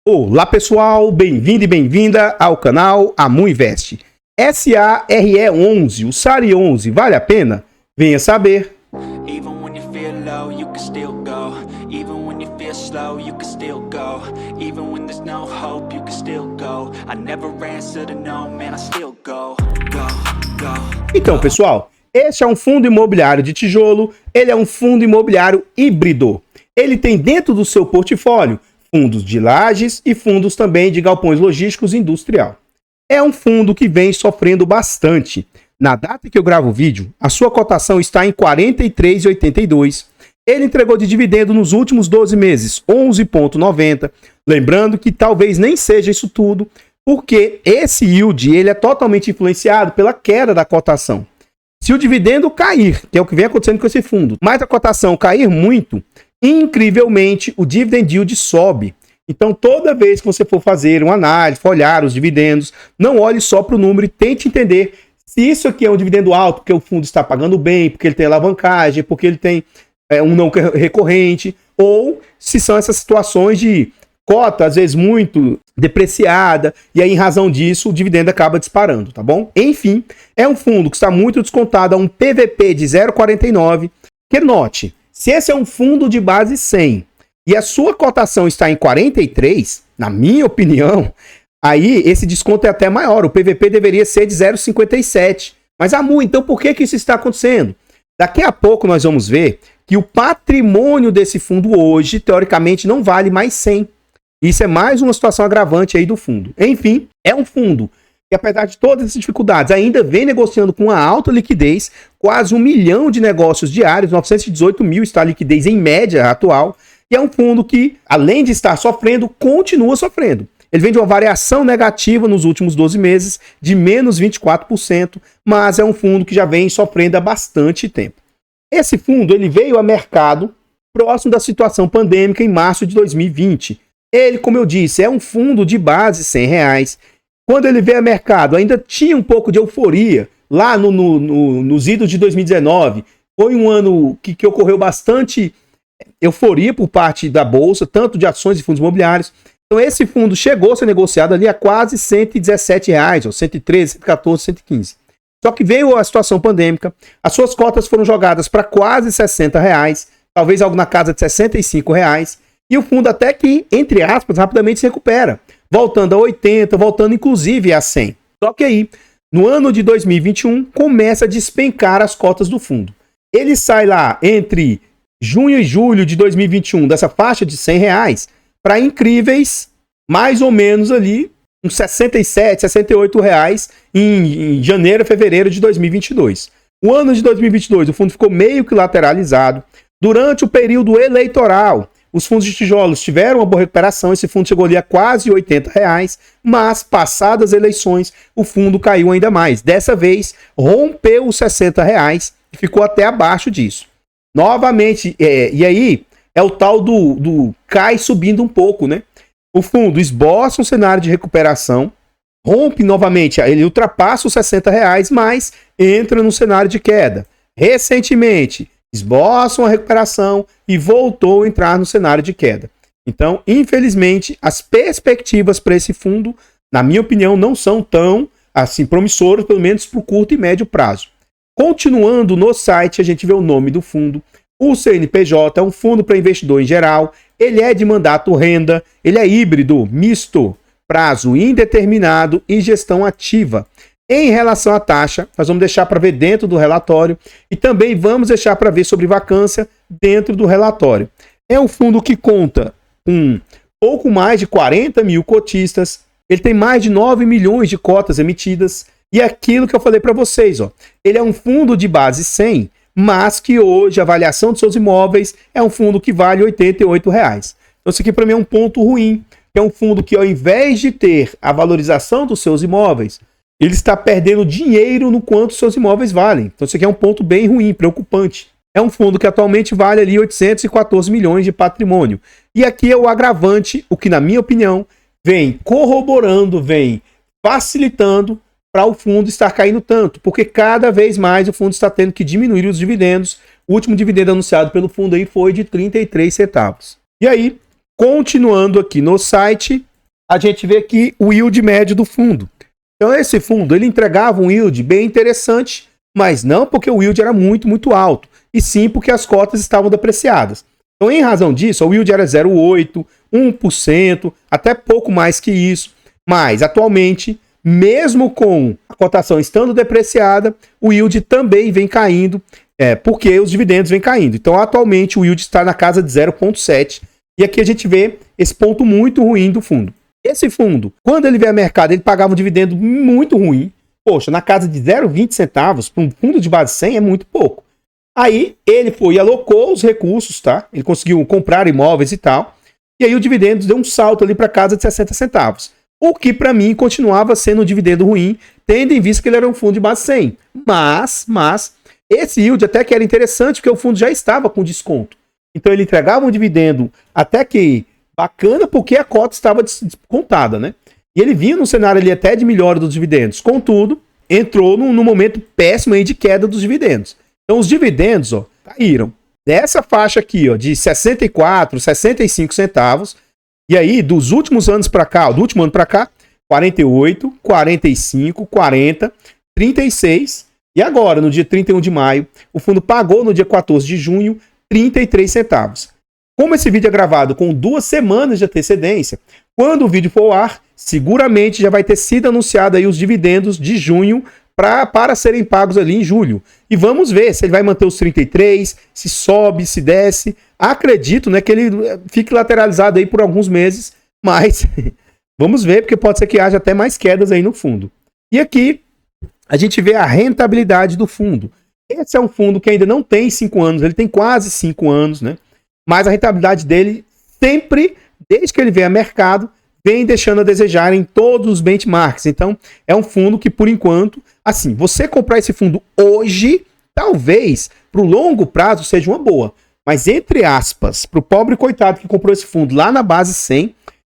Olá pessoal, bem-vindo e bem-vinda ao canal Amuinvest. SARE11, o SARE11, vale a pena? Venha saber. Even when you feel low, you can still go. Even when you feel slow, you can still go. Even when there's no hope, you can still go. I never answer to no, man, I still go. Então pessoal, este é um fundo imobiliário de tijolo, ele é um fundo imobiliário híbrido. Ele tem dentro do seu portfólio fundos de lajes e fundos também de galpões logísticos e industrial. É um fundo que vem sofrendo bastante. Na data que eu gravo o vídeo, a sua cotação está em R$ 43,82. Ele entregou de dividendo nos últimos 12 meses, 11,90. Lembrando que talvez nem seja isso tudo, porque esse yield ele é totalmente influenciado pela queda da cotação. Se o dividendo cair, que é o que vem acontecendo com esse fundo, mas a cotação cair muito, incrivelmente, o dividend yield sobe. Então, toda vez que você for fazer uma análise, for olhar os dividendos, não olhe só para o número e tente entender se isso aqui é um dividendo alto, porque o fundo está pagando bem, porque ele tem alavancagem, porque ele tem um não recorrente, ou se são essas situações de cota, às vezes muito depreciada, e aí em razão disso o dividendo acaba disparando, tá bom? Enfim, é um fundo que está muito descontado a um PVP de 0,49, que note, se esse é um fundo de base 100 e a sua cotação está em 43, na minha opinião, aí esse desconto é até maior. O PVP deveria ser de 0,57. Mas, então por que isso está acontecendo? Daqui a pouco nós vamos ver que o patrimônio desse fundo hoje, teoricamente, não vale mais 100. Isso é mais uma situação agravante aí do fundo. Enfim, é um fundo que, apesar de todas essas dificuldades, ainda vem negociando com uma alta liquidez, quase 1 milhão de negócios diários, 918 mil está a liquidez em média atual, e é um fundo que, além de estar sofrendo, continua sofrendo. Ele vem de uma variação negativa nos últimos 12 meses, de menos 24%, mas é um fundo que já vem sofrendo há bastante tempo. Esse fundo ele veio a mercado próximo da situação pandêmica em março de 2020. Ele, como eu disse, é um fundo de base R$100. Quando ele veio a mercado, ainda tinha um pouco de euforia. Lá nos idos de 2019, foi um ano que ocorreu bastante euforia por parte da Bolsa, tanto de ações e fundos imobiliários. Então esse fundo chegou a ser negociado ali a quase R$117, ou 113, 114, 115. Só que veio a situação pandêmica, as suas cotas foram jogadas para quase R$60, talvez algo na casa de R$65, e o fundo até que, entre aspas, rapidamente se recupera, voltando a 80, voltando inclusive a 100. Só que aí, no ano de 2021, começa a despencar as cotas do fundo. Ele sai lá entre junho e julho de 2021, dessa faixa de R$100, para incríveis, mais ou menos ali, uns R$67, R$68 em janeiro, fevereiro de 2022. O ano de 2022, o fundo ficou meio que lateralizado. Durante o período eleitoral, os fundos de tijolos tiveram uma boa recuperação, esse fundo chegou ali a quase R$80, mas passadas as eleições, o fundo caiu ainda mais. Dessa vez, rompeu os R$60 e ficou até abaixo disso. Novamente, e aí é o tal do cai subindo um pouco, né? O fundo esboça um cenário de recuperação, rompe novamente, ele ultrapassa os R$60, mas entra no cenário de queda. Recentemente, esboça uma recuperação e voltou a entrar no cenário de queda. Então, infelizmente, as perspectivas para esse fundo, na minha opinião, não são tão assim promissoras, pelo menos para o curto e médio prazo. Continuando no site, a gente vê o nome do fundo. O CNPJ é um fundo para investidor em geral. Ele é de mandato renda, ele é híbrido, misto, prazo indeterminado e gestão ativa. Em relação à taxa, nós vamos deixar para ver dentro do relatório e também vamos deixar para ver sobre vacância dentro do relatório. É um fundo que conta com pouco mais de 40 mil cotistas, ele tem mais de 9 milhões de cotas emitidas e aquilo que eu falei para vocês, ele é um fundo de base 100, mas que hoje a avaliação dos seus imóveis é um fundo que vale R$88. Então isso aqui para mim é um ponto ruim, é um fundo que ao invés de ter a valorização dos seus imóveis, ele está perdendo dinheiro no quanto seus imóveis valem. Então isso aqui é um ponto bem ruim, preocupante. É um fundo que atualmente vale ali 814 milhões de patrimônio. E aqui é o agravante, o que na minha opinião vem corroborando, vem facilitando para o fundo estar caindo tanto, porque cada vez mais o fundo está tendo que diminuir os dividendos. O último dividendo anunciado pelo fundo aí foi de 33 centavos. E aí, continuando aqui no site, a gente vê aqui o yield médio do fundo. Então esse fundo, ele entregava um yield bem interessante, mas não porque o yield era muito, muito alto, e sim porque as cotas estavam depreciadas. Então, em razão disso, o yield era 0,8%, 1%, até pouco mais que isso. Mas, atualmente, mesmo com a cotação estando depreciada, o yield também vem caindo, porque os dividendos vêm caindo. Então, atualmente, o yield está na casa de 0,7%. E aqui a gente vê esse ponto muito ruim do fundo. Esse fundo, quando ele veio ao mercado, ele pagava um dividendo muito ruim. Poxa, na casa de 0,20 centavos, para um fundo de base 100 é muito pouco. Aí ele foi e alocou os recursos, tá? Ele conseguiu comprar imóveis e tal. E aí o dividendo deu um salto ali para casa de 60 centavos. O que para mim continuava sendo um dividendo ruim, tendo em vista que ele era um fundo de base 100. Mas esse yield até que era interessante, porque o fundo já estava com desconto. Então ele entregava um dividendo até que bacana, porque a cota estava descontada, né? E ele vinha no cenário ali até de melhora dos dividendos. Contudo, entrou num momento péssimo aí de queda dos dividendos. Então os dividendos, ó, caíram dessa faixa aqui, ó, de 64, 65 centavos. E aí, dos últimos anos para cá, do último ano para cá, 48, 45, 40, 36. E agora, no dia 31 de maio, o fundo pagou no dia 14 de junho 33 centavos. Como esse vídeo é gravado com 2 semanas de antecedência, quando o vídeo for ao ar, seguramente já vai ter sido anunciado aí os dividendos de junho para serem pagos ali em julho. E vamos ver se ele vai manter os 33, se sobe, se desce. Acredito, né, que ele fique lateralizado aí por alguns meses, mas vamos ver, porque pode ser que haja até mais quedas aí no fundo. E aqui a gente vê a rentabilidade do fundo. Esse é um fundo que ainda não tem 5 anos, ele tem quase 5 anos, né? Mas a rentabilidade dele sempre, desde que ele veio a mercado, vem deixando a desejar em todos os benchmarks. Então, é um fundo que, por enquanto, assim, você comprar esse fundo hoje, talvez, para o longo prazo, seja uma boa. Mas, entre aspas, para o pobre coitado que comprou esse fundo lá na base 100,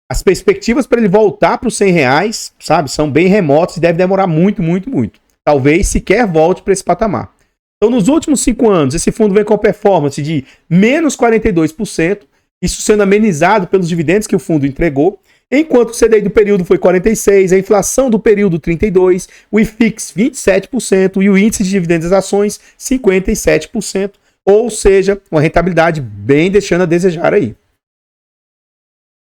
as perspectivas para ele voltar para os R$100, sabe, são bem remotas e deve demorar muito, muito, muito. Talvez sequer volte para esse patamar. Então, nos últimos 5 anos, esse fundo vem com performance de menos 42%, isso sendo amenizado pelos dividendos que o fundo entregou, enquanto o CDI do período foi 46%, a inflação do período 32%, o IFIX 27% e o índice de dividendos das ações 57%, ou seja, uma rentabilidade bem deixando a desejar aí.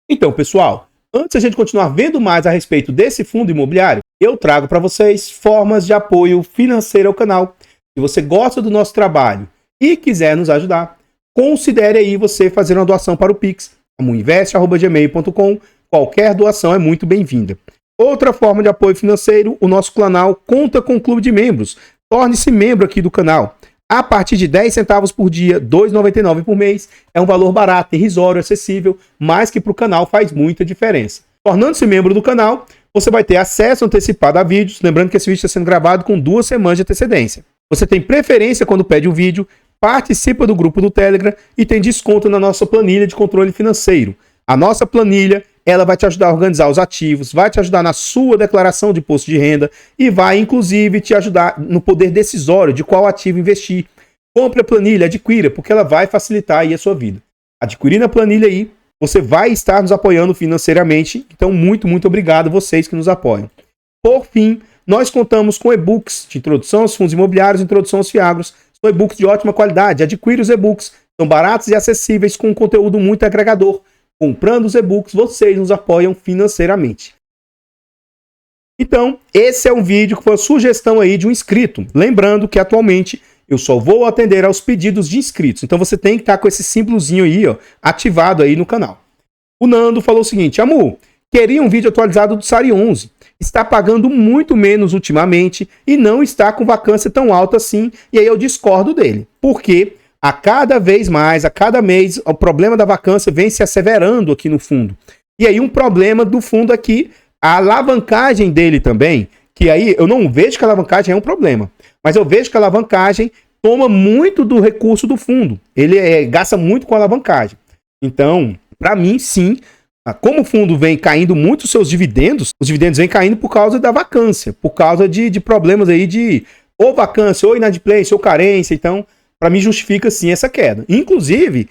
Então, pessoal, antes de a gente continuar vendo mais a respeito desse fundo imobiliário, eu trago para vocês formas de apoio financeiro ao canal. Se você gosta do nosso trabalho e quiser nos ajudar, considere aí você fazer uma doação para o Pix, amuinvest@gmail.com. Qualquer doação é muito bem-vinda. Outra forma de apoio financeiro, o nosso canal conta com um clube de membros. Torne-se membro aqui do canal. A partir de 10 centavos por dia, R$ 2,99 por mês, é um valor barato, irrisório, acessível, mas que para o canal faz muita diferença. Tornando-se membro do canal, você vai ter acesso antecipado a vídeos, lembrando que esse vídeo está sendo gravado com 2 semanas de antecedência. Você tem preferência quando pede o vídeo, participa do grupo do Telegram e tem desconto na nossa planilha de controle financeiro. A nossa planilha, ela vai te ajudar a organizar os ativos, vai te ajudar na sua declaração de imposto de renda e vai, inclusive, te ajudar no poder decisório de qual ativo investir. Compre a planilha, adquira, porque ela vai facilitar aí a sua vida. Adquirindo a planilha aí, você vai estar nos apoiando financeiramente. Então, muito, muito obrigado a vocês que nos apoiam. Por fim, nós contamos com e-books de introdução aos fundos imobiliários, introdução aos fiagros. São e-books de ótima qualidade. Adquire os e-books. São baratos e acessíveis com um conteúdo muito agregador. Comprando os e-books, vocês nos apoiam financeiramente. Então, esse é um vídeo que foi uma sugestão aí de um inscrito. Lembrando que atualmente eu só vou atender aos pedidos de inscritos. Então você tem que estar com esse símbolozinho aí, ó, ativado aí no canal. O Nando falou o seguinte: Amu, queria um vídeo atualizado do SARI 11. Está pagando muito menos ultimamente e não está com vacância tão alta assim. E aí eu discordo dele. Por quê? A cada vez mais, a cada mês, o problema da vacância vem se asseverando aqui no fundo. E aí um problema do fundo aqui, a alavancagem dele também, que aí eu não vejo que a alavancagem é um problema, mas eu vejo que a alavancagem toma muito do recurso do fundo. Ele gasta muito com a alavancagem. Então, para mim, sim, como o fundo vem caindo muito os seus dividendos, os dividendos vêm caindo por causa da vacância, por causa de problemas aí de ou vacância, ou inadimplência, ou carência. Então, para mim, justifica sim essa queda. Inclusive,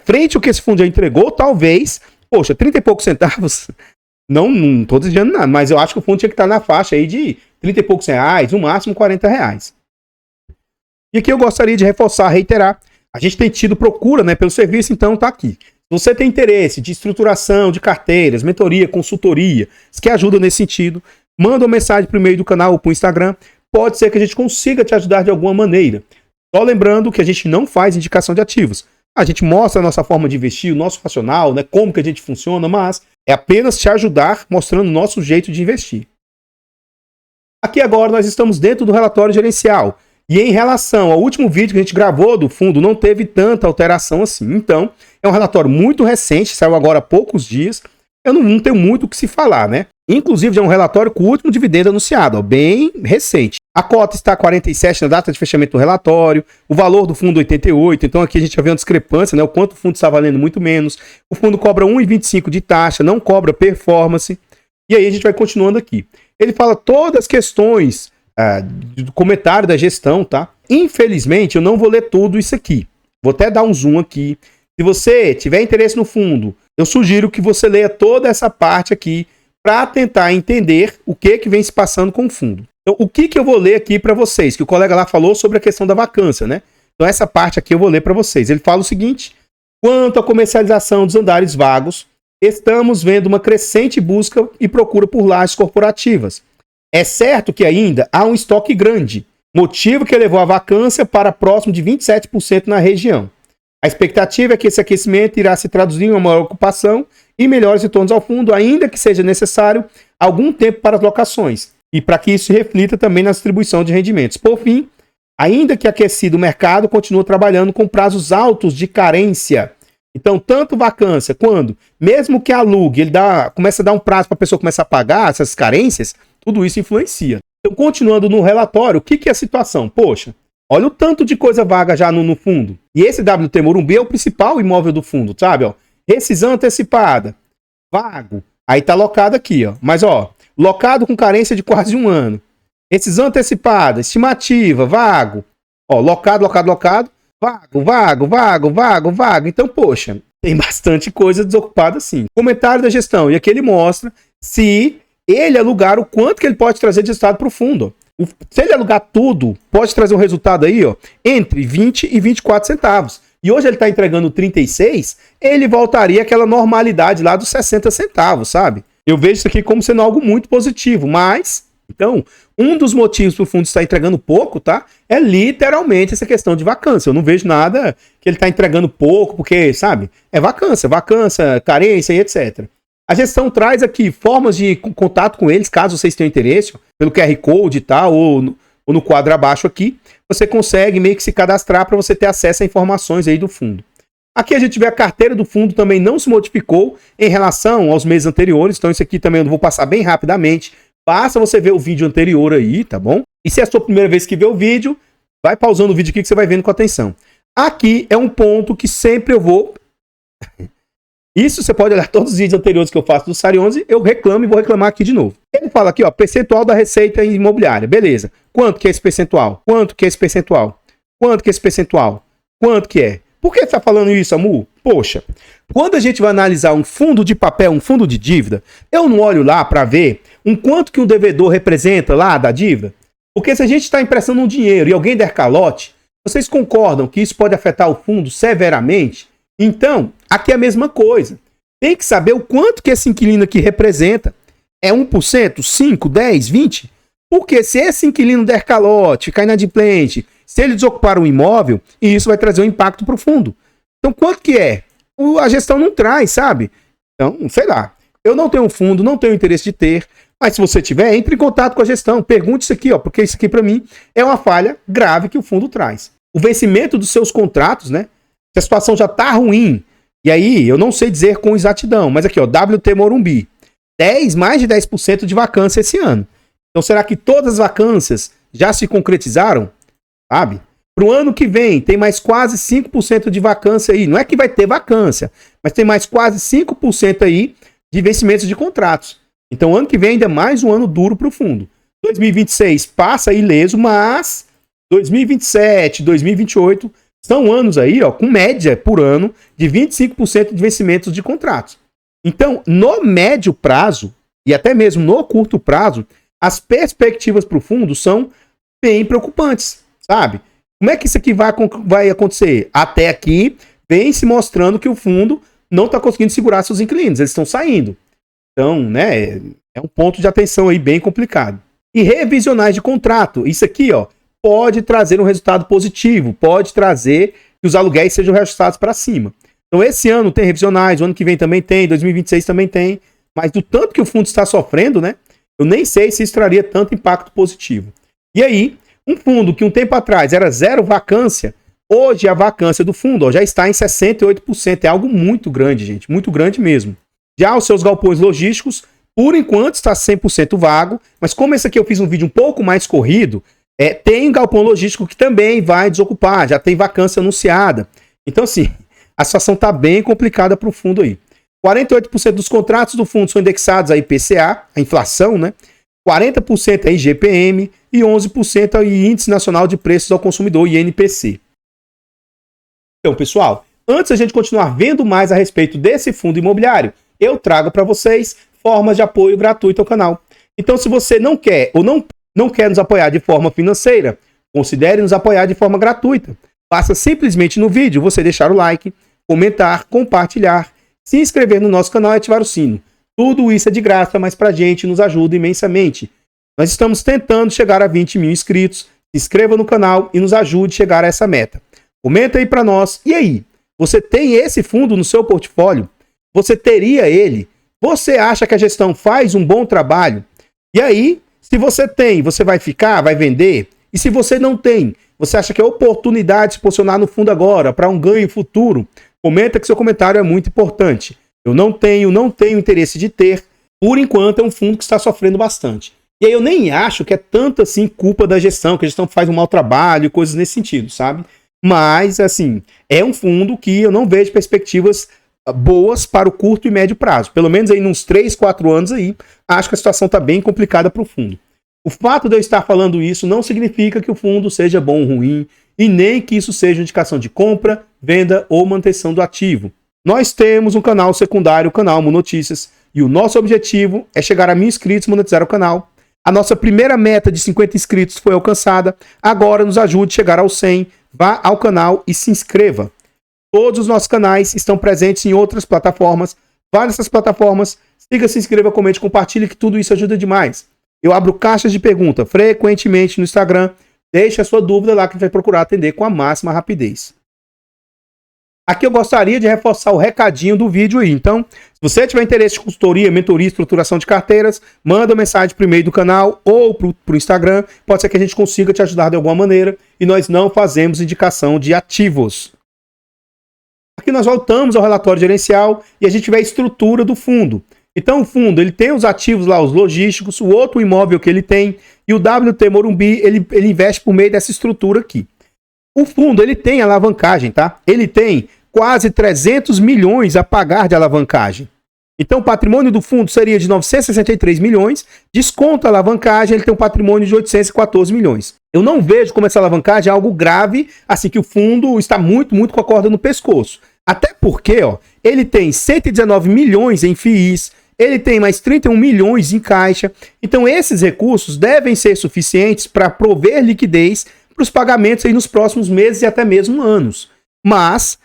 frente ao que esse fundo já entregou, talvez, poxa, 30 e poucos centavos Não tô desejando nada, mas eu acho que o fundo tinha que estar na faixa aí de 30 e poucos reais, no máximo 40 reais. E aqui eu gostaria de reforçar, reiterar, a gente tem tido procura, né, pelo serviço, então tá aqui. Se você tem interesse de estruturação de carteiras, mentoria, consultoria, que ajuda nesse sentido, manda uma mensagem por e-mail do canal ou pro Instagram, pode ser que a gente consiga te ajudar de alguma maneira. Só lembrando que a gente não faz indicação de ativos. A gente mostra a nossa forma de investir, o nosso racional, né, como que a gente funciona, mas é apenas te ajudar mostrando o nosso jeito de investir. Aqui agora nós estamos dentro do relatório gerencial. E em relação ao último vídeo que a gente gravou do fundo, não teve tanta alteração assim. Então, é um relatório muito recente, saiu agora há poucos dias. Eu não tenho muito o que se falar, né? Inclusive, já é um relatório com o último dividendo anunciado, ó, bem recente. A cota está 47 na data de fechamento do relatório, o valor do fundo 88, então aqui a gente já vê uma discrepância, né? O quanto o fundo está valendo muito menos. O fundo cobra 1,25 de taxa, não cobra performance. E aí a gente vai continuando aqui. Ele fala todas as questões do comentário da gestão, tá? Infelizmente, eu não vou ler tudo isso aqui. Vou até dar um zoom aqui. Se você tiver interesse no fundo, eu sugiro que você leia toda essa parte aqui para tentar entender o que vem se passando com o fundo. Então, o que eu vou ler aqui para vocês? Que o colega lá falou sobre a questão da vacância, né? Então, essa parte aqui eu vou ler para vocês. Ele fala o seguinte: quanto à comercialização dos andares vagos, estamos vendo uma crescente busca e procura por lajes corporativas. É certo que ainda há um estoque grande, motivo que levou a vacância para próximo de 27% na região. A expectativa é que esse aquecimento irá se traduzir em uma maior ocupação e melhores retornos ao fundo, ainda que seja necessário algum tempo para as locações, e para que isso se reflita também na distribuição de rendimentos. Por fim, ainda que aquecido o mercado, continua trabalhando com prazos altos de carência. Então, tanto vacância quando, mesmo que alugue, ele começa a dar um prazo para a pessoa começar a pagar essas carências, tudo isso influencia. Então, continuando no relatório, o que é a situação? Poxa, olha o tanto de coisa vaga já no fundo. E esse WT Morumbi é o principal imóvel do fundo, sabe? Ó, rescisão antecipada, vago, aí tá locado aqui, ó. Mas, ó, locado com carência de quase 1 ano. Rescisão antecipada, estimativa, vago. Ó, locado, vago. Então, poxa, tem bastante coisa desocupada assim. Comentário da gestão. E aqui ele mostra se ele alugar o quanto que ele pode trazer de resultado para o fundo. Se ele alugar tudo, pode trazer um resultado aí, ó, entre 20 e 24 centavos. E hoje ele está entregando 36, ele voltaria àquela normalidade lá dos 60 centavos, sabe? Eu vejo isso aqui como sendo algo muito positivo, mas, então, um dos motivos para o fundo estar entregando pouco, tá? É literalmente essa questão de vacância. Eu não vejo nada que ele está entregando pouco, porque, sabe? É vacância, carência e etc. A gestão traz aqui formas de contato com eles, caso vocês tenham interesse, pelo QR Code e tal, ou no quadro abaixo aqui, você consegue meio que se cadastrar para você ter acesso a informações aí do fundo. Aqui a gente vê a carteira do fundo também não se modificou em relação aos meses anteriores, então isso aqui também eu vou passar bem rapidamente. Basta você ver o vídeo anterior aí, tá bom? E se é a sua primeira vez que vê o vídeo, vai pausando o vídeo aqui que você vai vendo com atenção. Aqui é um ponto que sempre eu vou... Isso você pode olhar todos os vídeos anteriores que eu faço do Sari 11, eu reclamo e vou reclamar aqui de novo. Ele fala aqui, ó, percentual da receita imobiliária. Beleza. Quanto que é esse percentual? Quanto que é esse percentual? Quanto que é esse percentual? Quanto que é? Por que você está falando isso, Amu? Poxa, quando a gente vai analisar um fundo de papel, um fundo de dívida, eu não olho lá para ver quanto que um devedor representa lá da dívida. Porque se a gente está emprestando um dinheiro e alguém der calote, vocês concordam que isso pode afetar o fundo severamente? Então, aqui é a mesma coisa. Tem que saber o quanto que esse inquilino aqui representa. É 1%, 5, 10, 20? Porque se esse inquilino der calote, ficar inadimplente, se ele desocupar um imóvel, isso vai trazer um impacto para o fundo. Então, quanto que é? A gestão não traz, sabe? Então, sei lá. Eu não tenho um fundo, não tenho interesse de ter, mas se você tiver, entre em contato com a gestão. Pergunte isso aqui, ó, porque isso aqui para mim é uma falha grave que o fundo traz. O vencimento dos seus contratos, né? Se a situação já tá ruim, e aí eu não sei dizer com exatidão, mas aqui, ó, WT Morumbi, mais de 10% de vacância esse ano. Então será que todas as vacâncias já se concretizaram? Sabe? Para o ano que vem, tem mais quase 5% de vacância aí. Não é que vai ter vacância, mas tem mais quase 5% aí de vencimentos de contratos. Então ano que vem ainda é mais um ano duro para o fundo. 2026 passa ileso, mas 2027, 2028... são anos aí, ó, com média por ano de 25% de vencimentos de contratos. Então, no médio prazo, e até mesmo no curto prazo, as perspectivas para o fundo são bem preocupantes, sabe? Como é que isso aqui vai acontecer? Até aqui, vem se mostrando que o fundo não está conseguindo segurar seus inquilinos, eles estão saindo. Então, né, é um ponto de atenção aí bem complicado. E revisionais de contrato, isso aqui, ó, pode trazer um resultado positivo, pode trazer que os aluguéis sejam reajustados para cima. Então, esse ano tem revisionais, o ano que vem também tem, 2026 também tem, mas do tanto que o fundo está sofrendo, né, eu nem sei se isso traria tanto impacto positivo. E aí, um fundo que um tempo atrás era 0 vacância, hoje a vacância do fundo, ó, já está em 68%. É algo muito grande, gente, muito grande mesmo. Já os seus galpões logísticos, por enquanto, está 100% vago, mas como esse aqui eu fiz um vídeo um pouco mais corrido, tem galpão logístico que também vai desocupar, já tem vacância anunciada. Então, assim, a situação está bem complicada para o fundo aí. 48% dos contratos do fundo são indexados a IPCA, a inflação, né? 40% é IGPM e 11% é Índice Nacional de Preços ao Consumidor, INPC. Então, pessoal, antes da gente continuar vendo mais a respeito desse fundo imobiliário, eu trago para vocês formas de apoio gratuito ao canal. Então, se você não quer ou não quer nos apoiar de forma financeira, considere nos apoiar de forma gratuita. Basta simplesmente no vídeo você deixar o like, comentar, compartilhar, se inscrever no nosso canal e ativar o sino. Tudo isso é de graça, mas pra gente nos ajuda imensamente. Nós estamos tentando chegar a 20 mil inscritos. Se inscreva no canal e nos ajude a chegar a essa meta. Comenta aí pra nós. E aí? Você tem esse fundo no seu portfólio? Você teria ele? Você acha que a gestão faz um bom trabalho? E aí, se você tem, você vai ficar, vai vender? E se você não tem, você acha que é oportunidade de se posicionar no fundo agora para um ganho futuro? Comenta que seu comentário é muito importante. Eu não tenho interesse de ter. Por enquanto é um fundo que está sofrendo bastante. E aí eu nem acho que é tanto assim culpa da gestão, que a gestão faz um mau trabalho, coisas nesse sentido, sabe? Mas, assim, é um fundo que eu não vejo perspectivas boas para o curto e médio prazo. Pelo menos aí nos 3, 4 anos aí, acho que a situação está bem complicada para o fundo. O fato de eu estar falando isso não significa que o fundo seja bom ou ruim, e nem que isso seja indicação de compra, venda ou manutenção do ativo. Nós temos um canal secundário, o canal Monotícias, e o nosso objetivo é chegar a 1000 inscritos e monetizar o canal. A nossa primeira meta de 50 inscritos foi alcançada, agora nos ajude a chegar aos 100, vá ao canal e se inscreva. Todos os nossos canais estão presentes em outras plataformas, vá nessas plataformas, siga, se inscreva, comente, compartilhe, que tudo isso ajuda demais. Eu abro caixas de pergunta frequentemente no Instagram, deixe a sua dúvida lá que a gente vai procurar atender com a máxima rapidez. Aqui eu gostaria de reforçar o recadinho do vídeo aí. Então, se você tiver interesse em consultoria, mentoria, estruturação de carteiras, manda mensagem para o e-mail do canal ou para o Instagram. Pode ser que a gente consiga te ajudar de alguma maneira. E nós não fazemos indicação de ativos. Aqui nós voltamos ao relatório gerencial e a gente vê a estrutura do fundo. Então o fundo ele tem os ativos lá, os logísticos, o outro imóvel que ele tem, e o WT Morumbi ele investe por meio dessa estrutura aqui. O fundo ele tem alavancagem, tá? Ele tem quase 300 milhões a pagar de alavancagem. Então o patrimônio do fundo seria de 963 milhões, desconta a alavancagem, ele tem um patrimônio de 814 milhões. Eu não vejo como essa alavancagem é algo grave, assim que o fundo está muito com a corda no pescoço. Até porque, ó, ele tem 119 milhões em FIIs, ele tem mais 31 milhões em caixa. Então esses recursos devem ser suficientes para prover liquidez para os pagamentos aí nos próximos meses e até mesmo anos. Mas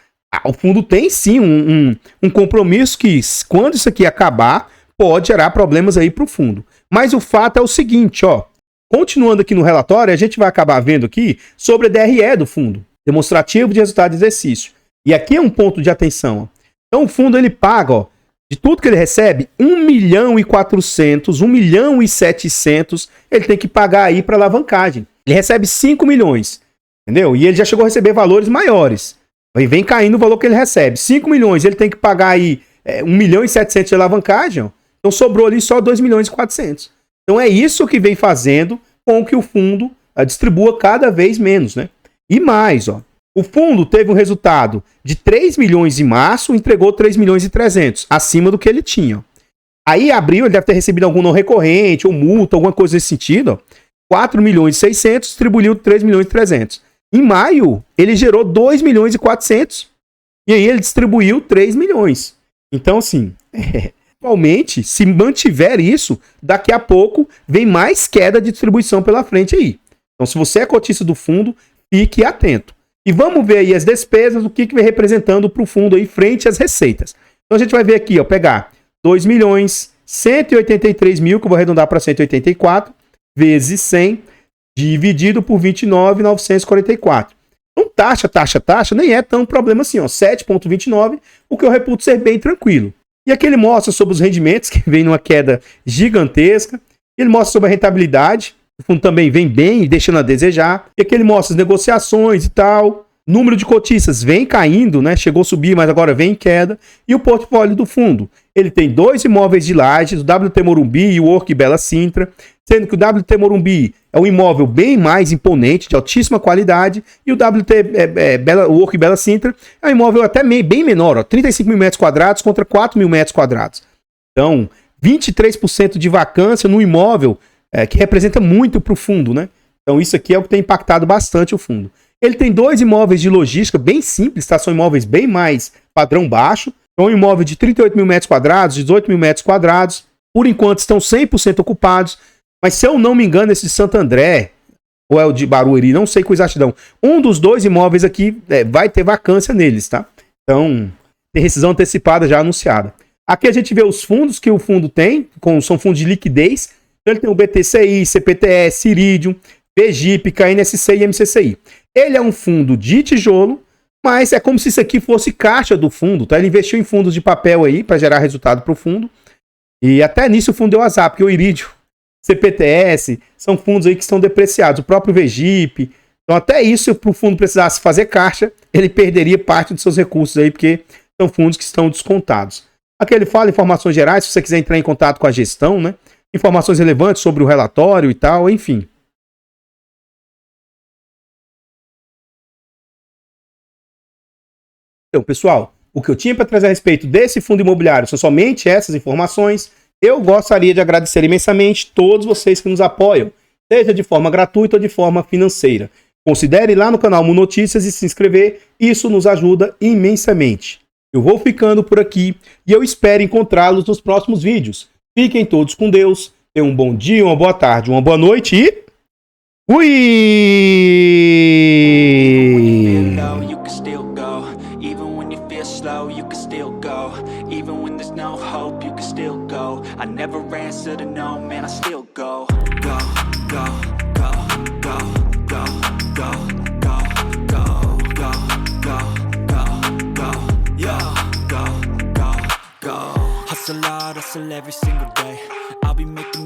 o fundo tem sim um compromisso que, quando isso aqui acabar, pode gerar problemas aí para o fundo. Mas o fato é o seguinte, ó. Continuando aqui no relatório, a gente vai acabar vendo aqui sobre a DRE do fundo, demonstrativo de resultado de exercício. E aqui é um ponto de atenção. Ó. Então o fundo ele paga, ó, de tudo que ele recebe, 1.400.000, 1.700.000, ele tem que pagar aí para alavancagem. Ele recebe 5 milhões, entendeu? E ele já chegou a receber valores maiores. Aí vem caindo o valor que ele recebe. 5 milhões, ele tem que pagar aí 1.700.000 de alavancagem, ó. Então sobrou ali só 2.400.000. Então é isso que vem fazendo com que o fundo distribua cada vez menos, né? E mais, ó. O fundo teve um resultado de 3 milhões em março, entregou 3.300.000, acima do que ele tinha. Aí, em abril, ele deve ter recebido algum não recorrente ou multa, alguma coisa nesse sentido. 4.600.000, distribuiu 3.300.000. Em maio, ele gerou 2.400.000. E aí ele distribuiu 3 milhões. Então, assim, Atualmente, se mantiver isso, daqui a pouco vem mais queda de distribuição pela frente aí. Então, se você é cotista do fundo, fique atento. E vamos ver aí as despesas, o que vem representando para o fundo aí frente às receitas. Então, a gente vai ver aqui, ó, pegar 2.183.000, que eu vou arredondar para 184, vezes 100, dividido por 29.944. Então, taxa, nem é tão problema assim, ó, 7,29, o que eu reputo ser bem tranquilo. E aqui ele mostra sobre os rendimentos, que vem numa queda gigantesca. Ele mostra sobre a rentabilidade, o fundo também vem bem, deixando a desejar. E aqui ele mostra as negociações e tal. Número de cotistas vem caindo, né? Chegou a subir, mas agora vem em queda. E o portfólio do fundo. Ele tem 2 imóveis de Lajes, o WT Morumbi e o Work Bela Sintra. Sendo que o WT Morumbi é um imóvel bem mais imponente, de altíssima qualidade. E o Work Bela Sintra é um imóvel até bem menor, ó, 35 mil metros quadrados contra 4 mil metros quadrados. Então, 23% de vacância no imóvel, que representa muito para o fundo, né? Então, isso aqui é o que tem impactado bastante o fundo. Ele tem 2 imóveis de logística bem simples, tá? São imóveis bem mais padrão baixo. É um imóvel de 38 mil metros quadrados, 18 mil metros quadrados. Por enquanto estão 100% ocupados. Mas se eu não me engano, esse de Santo André, ou é o de Barueri, não sei com exatidão. Um dos 2 imóveis aqui vai ter vacância neles, tá? Então, tem rescisão antecipada já anunciada. Aqui a gente vê os fundos que o fundo tem, são fundos de liquidez. Então ele tem o BTCI, CPTS, Iridium, BGIP, KNSC e MCCI. Ele é um fundo de tijolo, mas é como se isso aqui fosse caixa do fundo, tá? Ele investiu em fundos de papel aí para gerar resultado para o fundo. E até nisso o fundo deu azar, porque o Iridium, CPTS, são fundos aí que estão depreciados. O próprio VGIP. Então até isso, para o fundo precisasse fazer caixa, ele perderia parte dos seus recursos aí, porque são fundos que estão descontados. Aqui ele fala informações gerais, se você quiser entrar em contato com a gestão, né? Informações relevantes sobre o relatório e tal, enfim. Então, pessoal, o que eu tinha para trazer a respeito desse fundo imobiliário são somente essas informações. Eu gostaria de agradecer imensamente todos vocês que nos apoiam, seja de forma gratuita ou de forma financeira. Considere ir lá no canal Mu Notícias e se inscrever, isso nos ajuda imensamente. Eu vou ficando por aqui e eu espero encontrá-los nos próximos vídeos. Fiquem todos com Deus, tenham um bom dia, uma boa tarde, uma boa noite e... fui! I never answer to no, man, I still go. Go, go, go, go, go, go, go, go, go, go, go, go, yeah, go, go, go. Hustle hard, hustle every single day.